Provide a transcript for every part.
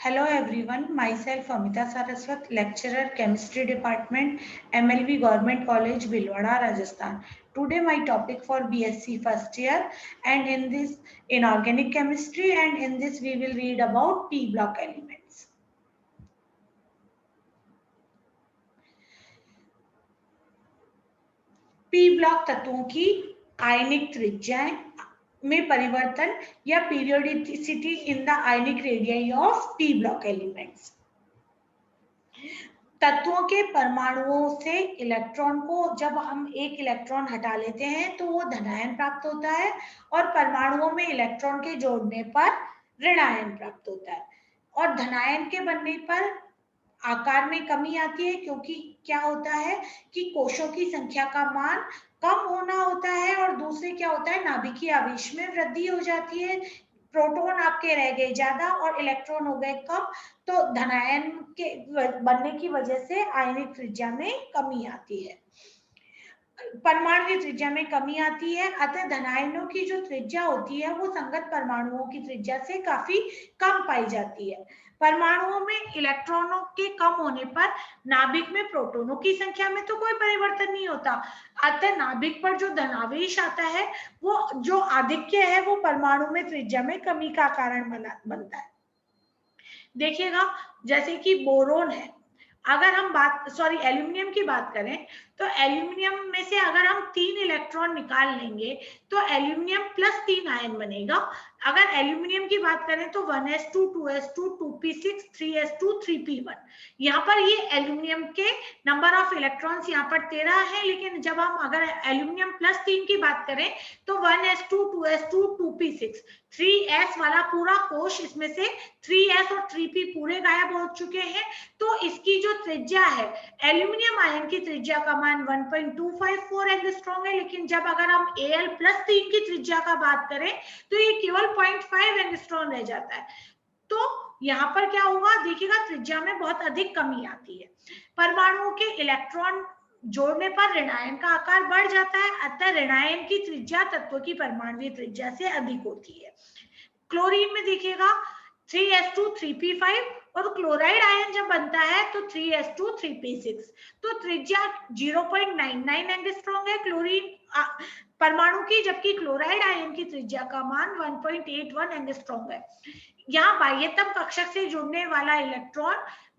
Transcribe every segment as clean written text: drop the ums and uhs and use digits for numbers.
Hello everyone, myself Amita Saraswat, lecturer chemistry department, MLV Government College, Bhilwara, Rajasthan. Today my topic for BSc first year and in organic chemistry, and in this we will read about P block elements. P block तत्वों की आयनिक त्रिज्याएं में परिवर्तन या periodicity in the ionic radii of P block elements. तत्वों के परमाणुओं से electron को जब हम एक इलेक्ट्रॉन हटा लेते हैं तो वो धनायन प्राप्त होता है और परमाणुओं में इलेक्ट्रॉन के जोड़ने पर ऋणायन प्राप्त होता है। और धनायन के बनने पर आकार में कमी आती है, क्योंकि क्या होता है कि कोशों की संख्या का मान कम होना होता है और दूसरे क्या होता है, नाभिकीय आवेश में वृद्धि हो जाती है, प्रोटॉन आपके रह गए ज्यादा और इलेक्ट्रॉन हो गए कम, तो धनायन के बनने की वजह से आयनिक त्रिज्या में कमी आती है, परमाणु त्रिज्या में कमी आती है। अतः धनायनों की जो त्रिज्या होती है वो संगत परमाणुओं की त्रिज्या से काफी कम पाई जाती है। परमाणुओं में इलेक्ट्रॉनों के कम होने पर नाभिक में प्रोटॉनों की संख्या में तो कोई परिवर्तन नहीं होता, अतः नाभिक पर जो धनावेश आता है वो जो आधिक्य है वो परमाणु में त्रिज्या में कमी का कारण बनता है। देखिएगा, जैसे कि बोरोन है, अगर हम एल्यूमिनियम की बात करें तो एल्यूमिनियम में से अगर हम 3 इलेक्ट्रॉन निकाल लेंगे तो एल्यूमिनियम प्लस 3 आयन बनेगा। अगर एल्यूमिनियम की बात करें तो 1s2, 2s2, 2p6, 3s2, 3p1। यहाँ पर ये एल्यूमिनियम के नंबर ऑफ इलेक्ट्रॉन्स यहाँ पर 13 है, लेकिन जब हम अगर एल्यूमिनियम प्लस 3 की बात करें तो 1s2, 2s2, 2p6, 3s वाला पूरा कोश, इसमें से 3s और 3p पूरे गायब हो चुके हैं। तो इसकी जो त्रिज्या है, एल्यूमिनियम आयन की त्रिज्या का मान 1.254 एंगस्ट्रॉम है, लेकिन जब अगर हम Al प्लस 3 की त्रिज्या का बात करें तो ये केवल 0.5 एंगस्ट्रॉम रह जाता है। तो यहाँ पर क्या होगा, देखिएगा त्रिज्या में बहुत अधिक कमी आती है। परमाणुओं के इलेक्ट्रॉन जोड़ने पर ऋणायन का आकार बढ़ जाता है, अतः ऋणायन की त्रिज्या तत्व की परमाणुीय त्रिज्या से अधिक होती है। क्लोरीन में देखिएगा 3s2, 3p5 और क्लोराइड आयन जब बनता है तो 3s2, 3p6, तो त्रिज्या 0.99 एंगस्ट्रॉम है क्लोरीन परमाणु की, जबकि क्लोराइड आयन की त्रिज्या का मान 1.81 एंगस्ट्रॉम है। यहाँ बाह्यतम कक्षक से जुड़ने वाला इलेक्ट्रॉन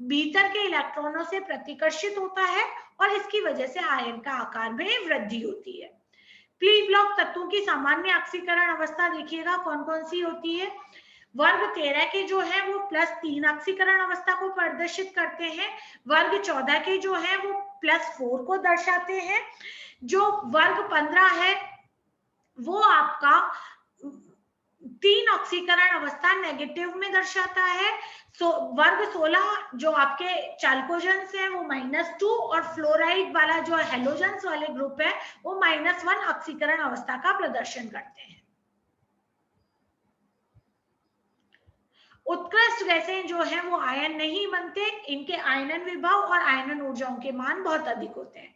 भीतर के इलेक्ट्रॉनों से प्रतिकर्षित होता है और इसकी वजह से आयन का आकार में वृद्धि होती है। पी ब्लॉक तत्वों की सामान्य ऑक्सीकरण अवस्था देखिएगा कौन कौन सी होती है। वर्ग 13 के जो है वो +3 ऑक्सीकरण अवस्था को प्रदर्शित करते हैं। वर्ग 14 के जो है वो +4 को दर्शाते हैं। जो वर्ग 15 है वो आपका 3 ऑक्सीकरण अवस्था नेगेटिव में दर्शाता है। वर्ग 16 जो आपके चाल्कोजेंस है वो -2 और फ्लोराइड वाला जो हेलोजेंस वाले ग्रुप है वो -1 ऑक्सीकरण अवस्था का प्रदर्शन करते हैं। उत्कृष्ट गैसें जो है वो आयन नहीं बनते, इनके आयनन विभव और आयनन ऊर्जाओं के मान बहुत अधिक होते हैं।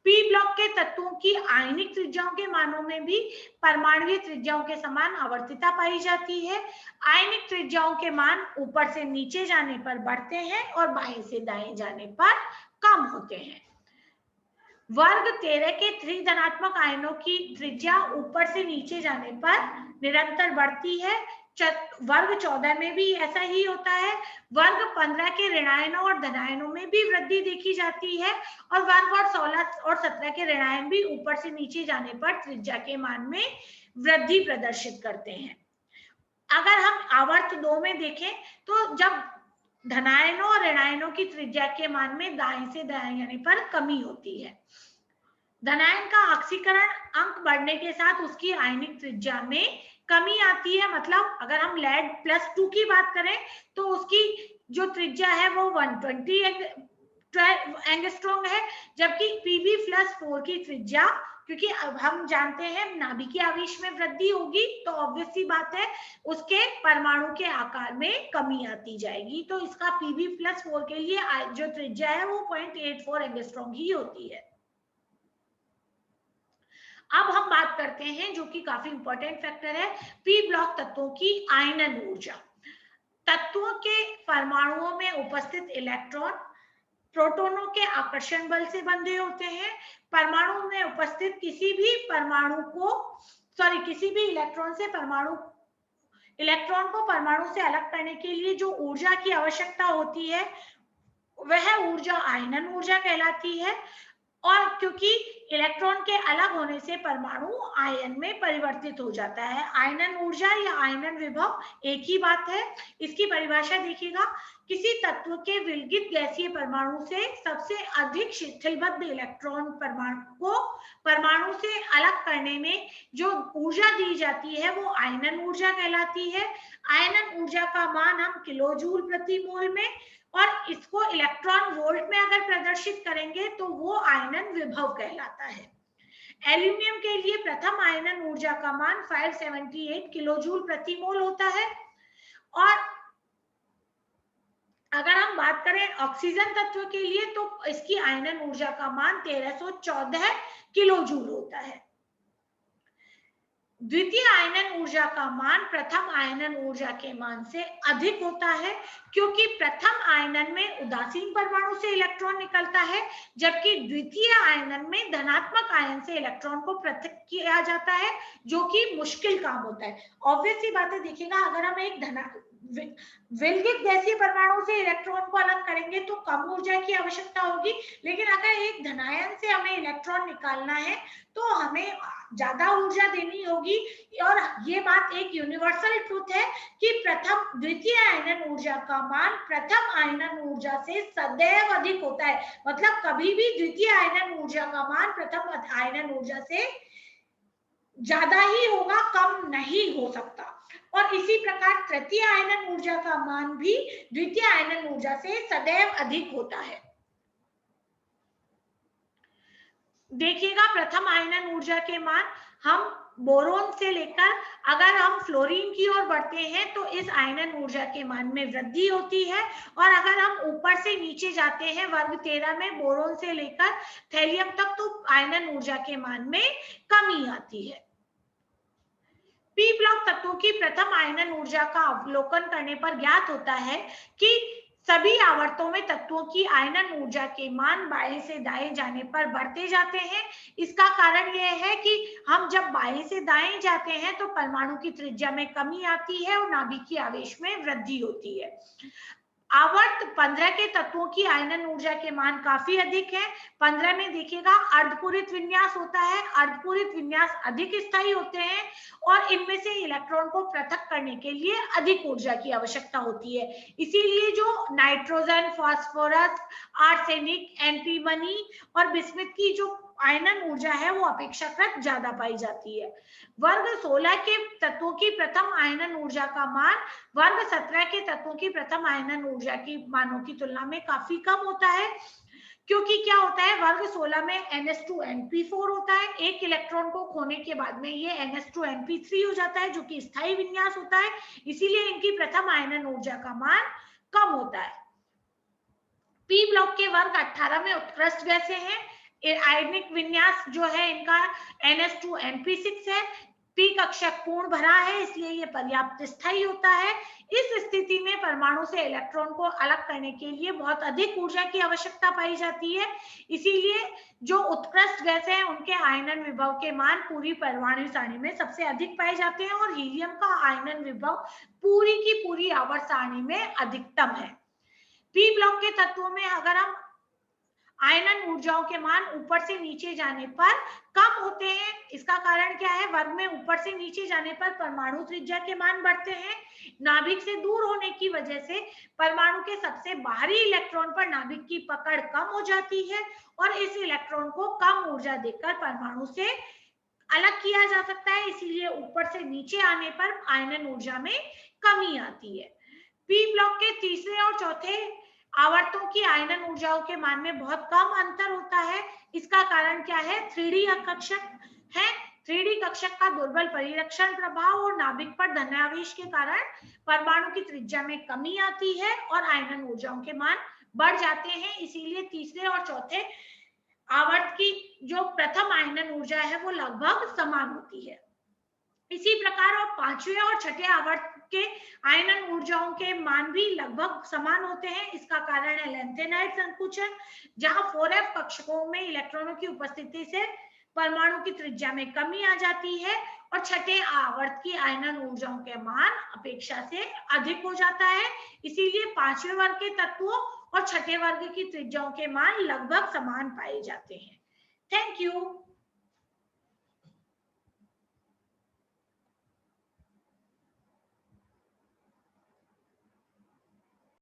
पी ब्लॉक के तत्वों की आयनिक त्रिज्याओं के मानों में भी परमाणुीय त्रिज्याओं के समान आवर्तिता पाई जाती है। आयनिक त्रिज्याओं के मान ऊपर से नीचे जाने पर बढ़ते हैं और बाएं से दाएं जाने पर कम होते हैं। वर्ग 13 के धनात्मक आयनों की त्रिज्या ऊपर से नीचे जाने पर निरंतर बढ़ती है। वर्ग 14 में भी ऐसा ही होता है। वर्ग 15 के ऋणायनों और धनायनों में भी वृद्धि देखी जाती है और वर्ग और 16 और 17 के ऋणायन भी ऊपर से नीचे जाने पर त्रिज्या के मान में वृद्धि प्रदर्शित करते हैं। अगर हम आवर्त 2 में देखें तो जब धनायनों और ऋणायनों की त्रिज्या के मान में दाएं से दाएं जाने पर कमी होती है। धनायन का ऑक्सीकरण अंक बढ़ने के साथ उसकी आयनिक त्रिज्या में कमी आती है। मतलब अगर हम लेड +2 की बात करें तो उसकी जो त्रिज्या है वो 120 एंगस्ट्रॉम है, जबकि Pb+4 की त्रिज्या, क्योंकि अब हम जानते हैं नाभिकीय आवेश में वृद्धि होगी तो ऑब्वियस सी बात है उसके परमाणु के आकार में कमी आती जाएगी, तो इसका Pb+4 के लिए जो त्रिज्या है वो 0.84 एंगस्ट्रॉम ही होती है। अब हम बात करते हैं जो कि काफी इंपॉर्टेंट फैक्टर है, पी ब्लॉक तत्वों की आयनन ऊर्जा। तत्व तत्वों के परमाणुओं में उपस्थित इलेक्ट्रॉन प्रोटॉनों के आकर्षण बल से बंधे होते हैं। परमाणु में उपस्थित किसी भी इलेक्ट्रॉन को परमाणु से अलग करने के लिए जो ऊर्जा की आवश्यकता होती है वह ऊर्जा आयनन ऊर्जा कहलाती है। और क्योंकि इलेक्ट्रॉन के अलग होने से परमाणु आयन में परिवर्तित हो जाता है। आयनन ऊर्जा या आयनन विभव एक ही बात है। इसकी परिभाषा देखिएगा, किसी तत्व के विलगित गैसीय परमाणु से सबसे अधिक शिथिलबद्ध इलेक्ट्रॉन परमाणु से अलग करने में जो ऊर्जा दी जाती है वो आयनन ऊर्जा कहलाती है। आयनन ऊर्जा का मान हम किलो जूल प्रति मोल में, और इसको इलेक्ट्रॉन वोल्ट में अगर प्रदर्शित करेंगे तो वो आयनन विभव कहलाता है। एल्यूमिनियम के लिए प्रथम आयनन ऊर्जा का मान 578 किलो जूल प्रति मोल होता है। और अगर हम बात करें ऑक्सीजन तत्व के लिए तो इसकी आयनन ऊर्जा का मान 1314 किलो जूल होता है। द्वितीय आयनन ऊर्जा का मान प्रथम आयनन ऊर्जा के मान से अधिक होता है, क्योंकि प्रथम आयनन में उदासीन परमाणु से इलेक्ट्रॉन निकलता है, जबकि द्वितीय आयनन में धनात्मक आयन से इलेक्ट्रॉन को पृथक किया जाता है, जो कि मुश्किल काम होता है। ऑब्वियस सी बात है, देखिएगा अगर हम एक विलगित गैसीय परमाणु से इलेक्ट्रॉन को अलग करेंगे तो कम ऊर्जा की आवश्यकता होगी, लेकिन अगर एक धनायन से हमें इलेक्ट्रॉन निकालना है तो हमें ज्यादा ऊर्जा देनी होगी। और ये बात एक यूनिवर्सल ट्रूथ है कि द्वितीय आयनन ऊर्जा का मान प्रथम आयनन ऊर्जा से सदैव अधिक होता है। मतलब कभी भी द्वितीय आयनन ऊर्जा का मान प्रथम आयनन ऊर्जा से ज्यादा ही होगा, कम नहीं हो सकता। और इसी प्रकार तृतीय आयनन ऊर्जा का मान भी द्वितीय आयनन ऊर्जा से सदैव अधिक होता है। देखिएगा प्रथम आयनन ऊर्जा के मान हम बोरोन से लेकर अगर हम फ्लोरीन की ओर बढ़ते हैं तो इस आयनन ऊर्जा के मान में वृद्धि होती है, और अगर हम ऊपर से नीचे जाते हैं वर्ग 13 में बोरोन से लेकर थैलियम तक तो आयनन ऊर्जा के मान में कमी आती है। पी ब्लॉक तत्वों की प्रथम आयनन ऊर्जा का अवलोकन करने पर ज्ञात होता है कि सभी आवर्तों में तत्वों की आयनन ऊर्जा के मान बाएं से दाएं जाने पर बढ़ते जाते हैं। इसका कारण यह है कि हम जब बाएं से दाएं जाते हैं तो परमाणु की त्रिज्या में कमी आती है और नाभिक की आवेश में वृद्धि होती है। आवर्त 15 के तत्वों की आयनन ऊर्जा के मान काफी अधिक है। 15 में देखिएगा अर्धपूरित विन्यास होता है। अर्धपूरित विन्यास अधिक स्थायी होते हैं और इनमें से इलेक्ट्रॉन को पृथक करने के लिए अधिक ऊर्जा की आवश्यकता होती है। इसीलिए जो नाइट्रोजन, फास्फोरस, आर्सेनिक, एंटीमनी और बिस्मिथ की जो आयनन ऊर्जा है वो अपेक्षाकृत ज्यादा पाई जाती है। वर्ग 16 के तत्वों की प्रथम आयनन ऊर्जा का मान वर्ग 17 के तत्वों की प्रथम आयनन ऊर्जा की मानों की तुलना में काफी कम होता है, क्योंकि क्या होता है वर्ग 16 में NH2NP4 होता है। एक इलेक्ट्रॉन को खोने के बाद में ये NH2NP3 हो जाता है, जो कि स्थायी विन्यास होता है। इसीलिए इनकी प्रथम आयनन ऊर्जा का मान कम होता है। पी ब्लॉक के वर्ग 18 में उत्कृष्ट गैसें हैं। आयनिक विन्यास जो है इनका NH2NP6 है। पी कक्षक पूर्ण भरा है, इसलिए ये पर्याप्त स्थायी होता है। इस स्थिति में परमाणु से इलेक्ट्रॉन को अलग करने के लिए बहुत अधिक ऊर्जा की आवश्यकता पाई जाती है। इसीलिए जो उत्कृष्ट गैसें हैं उनके आयनन विभव के मान पूरी परमाणु सारणी में सबसे अधिक पाए जाते हैं, और हीलियम का आयनन विभव पूरी की पूरी आवर्त सारणी में अधिकतम है। पी ब्लॉक के तत्वों में अगर हम आयनन ऊर्जाओं के मान ऊपर से नीचे जाने पर कम होते हैं। इसका कारण क्या है? वर्ग में ऊपर से नीचे जाने पर परमाणु त्रिज्या के मान बढ़ते हैं। नाभिक से दूर होने की वजह से परमाणु के सबसे बाहरी इलेक्ट्रॉन पर नाभिक की पकड़ कम हो जाती है और इस इलेक्ट्रॉन को कम ऊर्जा देकर परमाणु से अलग किया जा सकता है। इसीलिए ऊपर से नीचे आने पर आयनन ऊर्जा में कमी आती है। पी ब्लॉक के तीसरे और चौथे आवर्तों की आयनन ऊर्जाओं के मान में बहुत कम अंतर होता है। इसका कारण क्या है? 3D कक्षक है। 3D कक्षक का दुर्बल परिरक्षण प्रभाव और नाभिक पर धनावेश के कारण परमाणु की त्रिज्या में कमी आती है और आयनन ऊर्जाओं के मान बढ़ जाते हैं। इसीलिए तीसरे और चौथे आवर्त की जो प्रथम आयनन ऊर्जा है वो लगभग समान होती है। इसी प्रकार और पांचवें और छठे आवर्त के आयनन ऊर्जाओं के मान भी लगभग समान होते हैं। इसका कारण है लेंथेनाइड संकुचन, जहां 4f कक्षकों में इलेक्ट्रॉनों की उपस्थिति से परमाणु की त्रिज्या में कमी आ जाती है और छठे आवर्त की आयनन ऊर्जाओं के मान अपेक्षा से अधिक हो जाता है। इसीलिए पांचवें वर्ग के तत्वों और छठे वर्ग की त्रिज्याओं के मान लगभग समान पाए जाते हैं। Thank you.